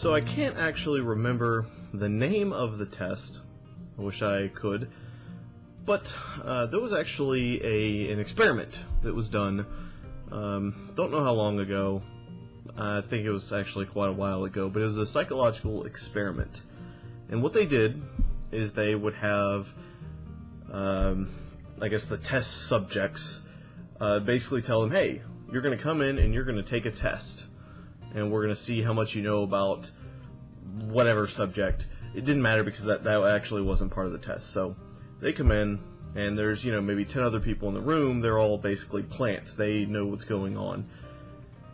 So I can't actually remember the name of the test. I wish I could. But there was actually an experiment that was done. Don't know how long ago. I think it was actually quite a while ago. But it was a psychological experiment. And what they did is they would have, I guess, the test subjects basically tell them, hey, you're going to come in and you're going to take a test. And we're going to see how much you know about whatever subject. It didn't matter because that actually wasn't part of the test. So they come in, and there's, maybe 10 other people in the room. They're all basically plants. They know what's going on.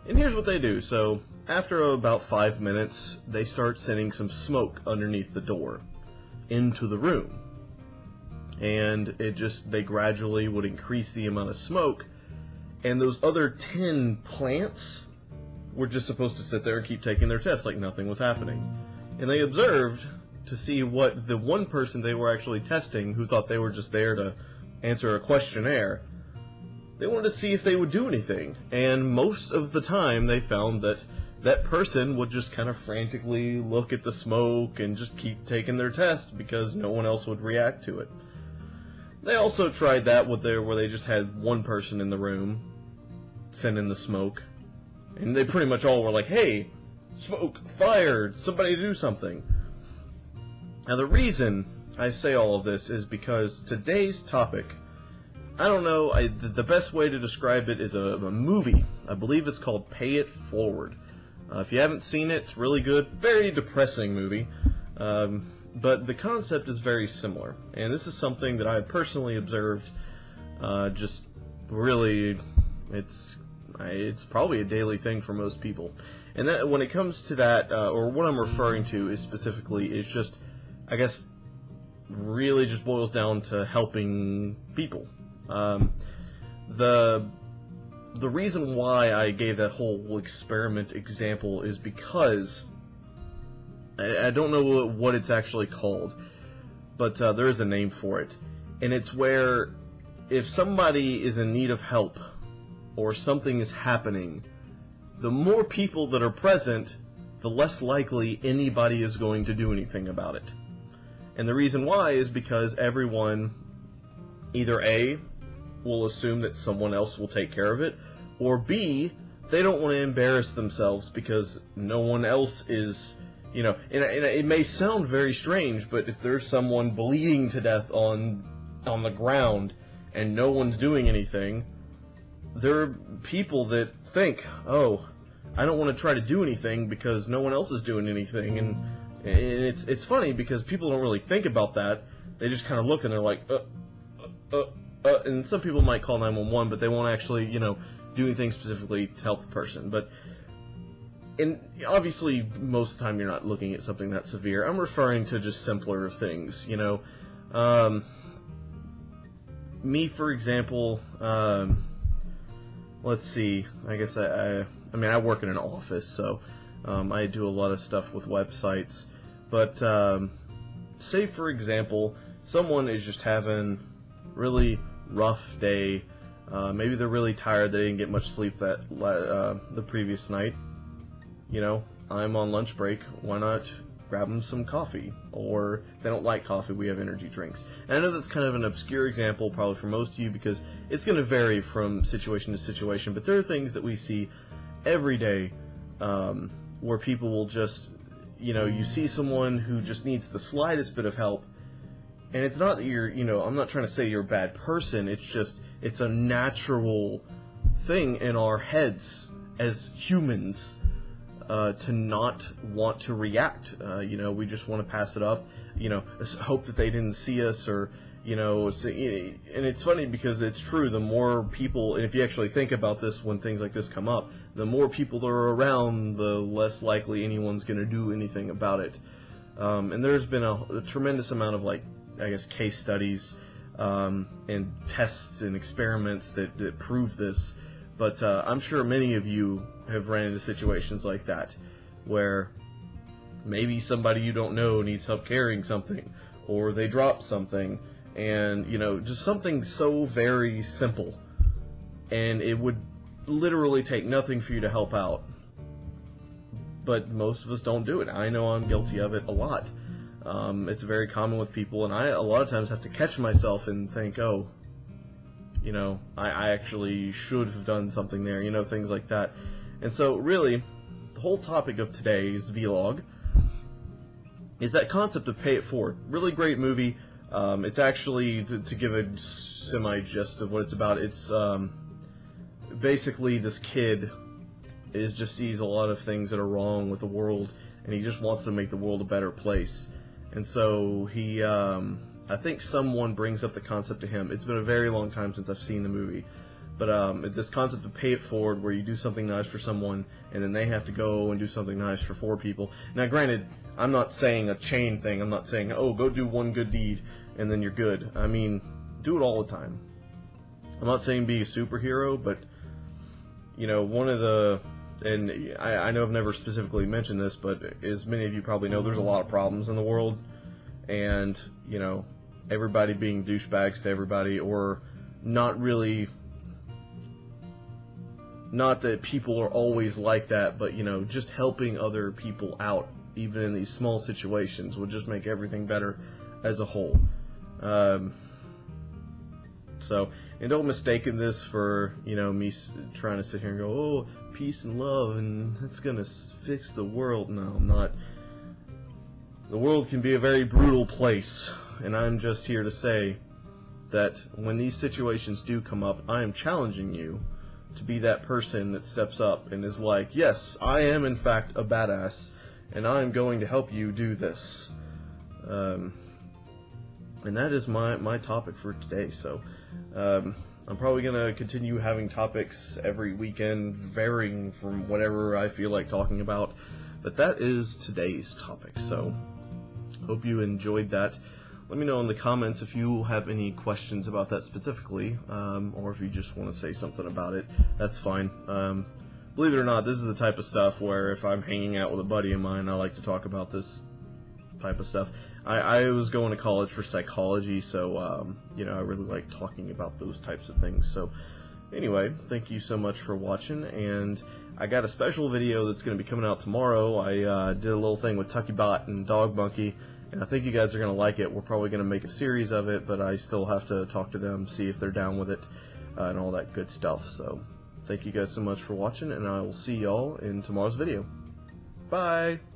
And here's what they do. So after about 5 minutes, they start sending some smoke underneath the door into the room. And they gradually would increase the amount of smoke. And those other 10 plants were just supposed to sit there and keep taking their test like nothing was happening. And they observed to see what the one person they were actually testing, who thought they were just there to answer a questionnaire, they wanted to see if they would do anything. And most of the time they found that that person would just kind of frantically look at the smoke and just keep taking their test because no one else would react to it. They also tried that where they just had one person in the room sending the smoke. And they pretty much all were like, hey, smoke, fire, somebody do something. Now the reason I say all of this is because today's topic, I don't know, the best way to describe it is a movie. I believe it's called Pay It Forward. If you haven't seen it, it's really good. Very depressing movie. But the concept is very similar. And this is something that I personally observed. Just really, it's probably a daily thing for most people. And that when it comes to that, or what I'm referring to is specifically, is just, I guess, really just boils down to helping people. The reason why I gave that whole experiment example is because I don't know what it's actually called, but there is a name for it. And it's where if somebody is in need of help or something is happening, the more people that are present, the less likely anybody is going to do anything about it. And the reason why is because everyone either A, will assume that someone else will take care of it, or B, they don't want to embarrass themselves because no one else is, and it may sound very strange, but if there's someone bleeding to death on the ground and no one's doing anything, there are people that think, oh, I don't want to try to do anything because no one else is doing anything. And it's funny because people don't really think about that. They just kind of look and they're like, and some people might call 911, but they won't actually, do anything specifically to help the person. And obviously, most of the time you're not looking at something that severe. I'm referring to just simpler things, me, for example, let's see, I guess I work in an office, so I do a lot of stuff with websites. But say, for example, someone is just having really rough day. Maybe they're really tired. They didn't get much sleep the previous night. I'm on lunch break. Why not grab them some coffee? Or if they don't like coffee, we have energy drinks. And I know that's kind of an obscure example probably for most of you because it's going to vary from situation to situation. But there are things that we see every day where people will just, you see someone who just needs the slightest bit of help. And it's not that you're, I'm not trying to say you're a bad person. It's just, it's a natural thing in our heads as humans to not want to react. We just want to pass it up, hope that they didn't see us or, and it's funny because it's true. The more people, and if you actually think about this when things like this come up, the more people that are around, the less likely anyone's going to do anything about it. And there's been a tremendous amount of case studies and tests and experiments that prove this, but I'm sure many of you have ran into situations like that where maybe somebody you don't know needs help carrying something, or they drop something, and just something so very simple, and it would literally take nothing for you to help out, but most of us don't do it. I know I'm guilty of it a lot. It's very common with people, and I a lot of times have to catch myself and think, oh, you know, I actually should have done something there, you know, things like that. And so really, the whole topic of today's vlog is that concept of pay it forward. Really great movie. It's actually, to give a semi-gist of what it's about, it's basically this kid just sees a lot of things that are wrong with the world, and he just wants to make the world a better place. And so he, I think someone brings up the concept to him. It's been a very long time since I've seen the movie. But this concept of pay it forward, where you do something nice for someone, and then they have to go and do something nice for 4 people. Now, granted, I'm not saying a chain thing. I'm not saying, oh, go do one good deed, and then you're good. I mean, do it all the time. I'm not saying be a superhero, but, you know, one of the... And I know I've never specifically mentioned this, but as many of you probably know, there's a lot of problems in the world. And, you know, everybody being douchebags to everybody, or not really... Not that people are always like that, but, you know, just helping other people out, even in these small situations, would just make everything better as a whole. So, and don't mistake this for, you know, me trying to sit here and go, oh, peace and love, and that's gonna fix the world. No, I'm not. The world can be a very brutal place, and I'm just here to say that when these situations do come up, I am challenging you to be that person that steps up and is like, yes, I am in fact a badass, and I am going to help you do this. And that is my topic for today. So I'm probably going to continue having topics every weekend, varying from whatever I feel like talking about. But that is today's topic. So hope you enjoyed that. Let me know in the comments if you have any questions about that specifically, or if you just want to say something about it. That's fine. Believe it or not, this is the type of stuff where if I'm hanging out with a buddy of mine, I like to talk about this type of stuff. I was going to college for psychology, so you know, I really like talking about those types of things. So anyway, thank you so much for watching, and I got a special video that's going to be coming out tomorrow. I did a little thing with TuckyBot and Dog Monkey, and I think you guys are going to like it. We're probably going to make a series of it, but I still have to talk to them, see if they're down with it, and all that good stuff. So thank you guys so much for watching, and I will see y'all in tomorrow's video. Bye!